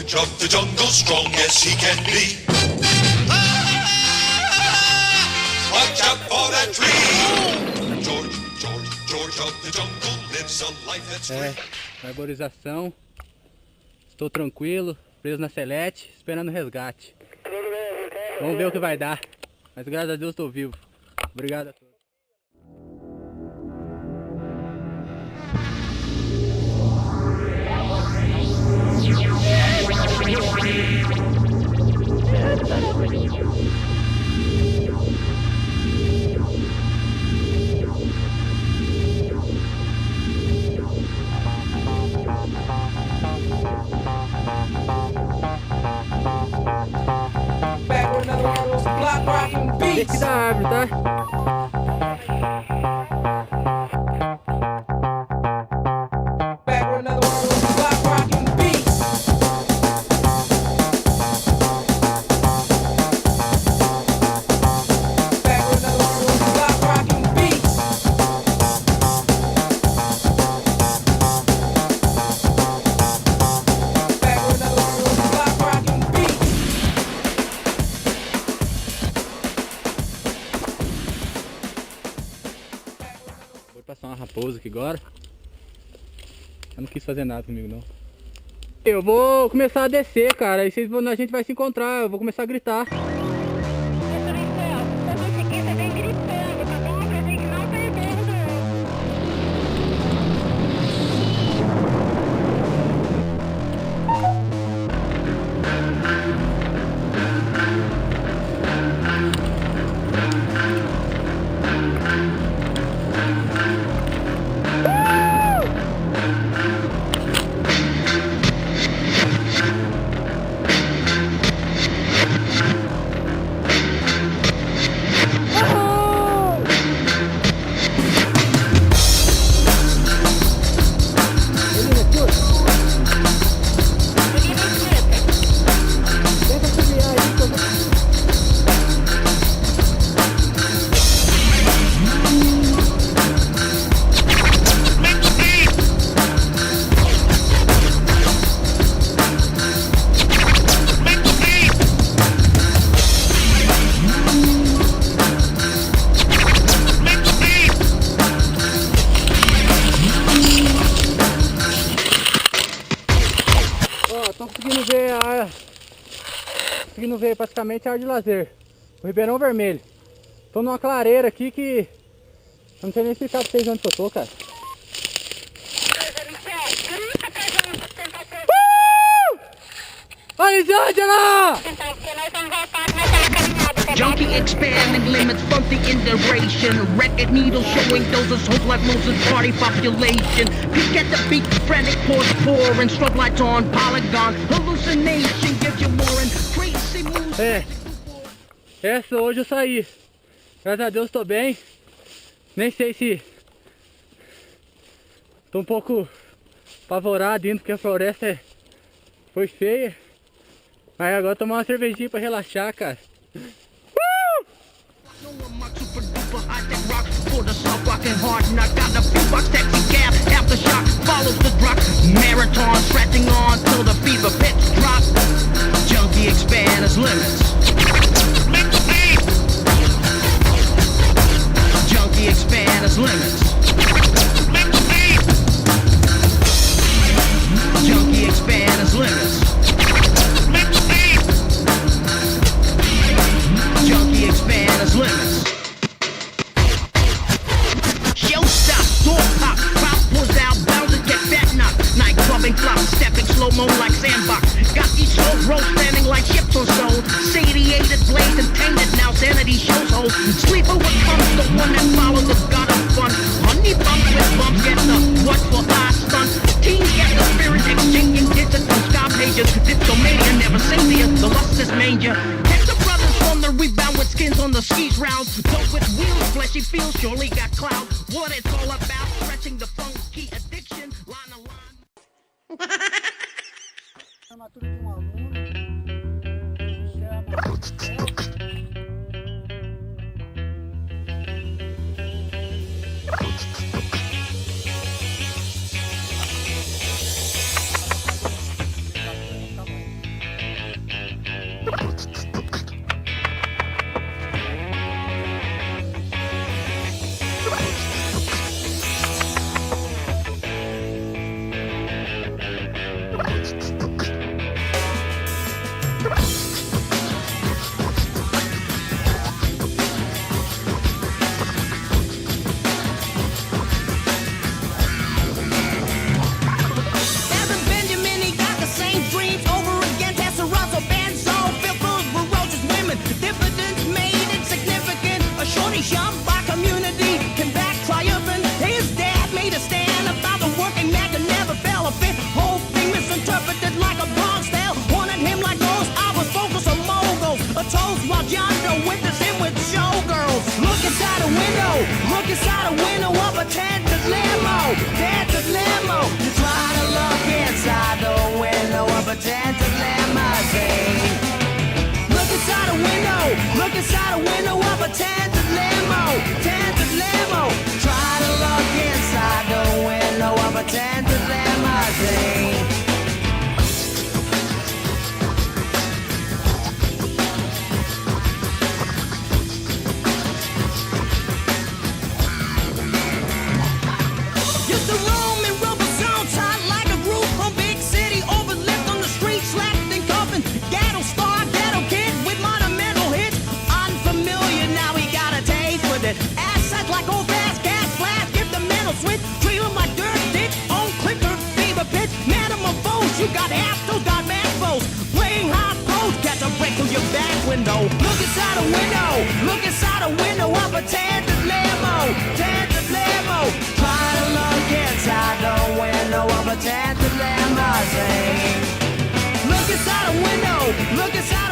George of the jungle, strong as he can be. Watch out for that tree. George of the jungle lives a life that's free. Arborização. Estou tranquilo, preso na selete, esperando o resgate. Vamos ver o que vai dar. Mas graças a Deus estou vivo. Obrigado a todos. Desde da árvore, tá? Vou passar uma raposa aqui agora. Eu não quis fazer nada comigo não. Eu vou começar a descer, cara. Aí a gente vai se encontrar. Eu vou começar a gritar. Conseguindo ver praticamente a área de lazer, o Ribeirão Vermelho. Tô numa clareira aqui que eu não sei nem explicar pra vocês onde que eu tô, cara. Angela! Junkie expanding limits from the integration. Record needle showing doses hope like Moses party population. Peek at the beat, frantic pores pouring. Strobe lights on polygon. Hallucination gives you more and crazy moves. Essa hoje eu saí. Graças a Deus tô bem. Nem sei se tô um pouco apavorado indo porque a floresta foi feia. Mas agora tomar uma cervejinha pra relaxar, cara. Marathon stretching on till the fever pitch drop. Junkie expand his limits. Junkie expand his limits. Junkie expand his limits. Junkie expand his limits. Show stop, door pop, pop pulls out, bound to get fat knocked. Night clubbing, flop, stepping slow-mo like sandbox. Got each slow row standing like ships or so. Satiated, blazing, tainted, now sanity shows hope. Sleeper what comes, the one that follows the god of fun. Honey bumps with bumps, get the what for eye stunt. Teens get the spirit, exchanging digits on sky pages. Dipsomania, never savior, the lust is major. Catch the brothers from the rebound with skins on the skis rounds. Dope with wheels, fleshy feels, surely got clout. What it's all about, stretching the funky addiction, line to line. Formatura de aluno, se chama inside a window of a tinted limo. Try to look inside the window of a tinted limousine. Used to roam in rubber zones, hot like a group from big city, overleft on the street, slapped and cuffing. Ghetto star, ghetto kid with monumental hits. Unfamiliar, now he got a taste with it. Assets like old fast gas flash, give the mental switch. Treat him like dirt ditch, on clicker, fever pitch. Metamorphose, you got assholes, got manfos. Playing high post, catch a break through your back window. Look inside a window, look inside a window of a tinted limo. Try to look inside the window of a tinted limousine. Look inside a window, look inside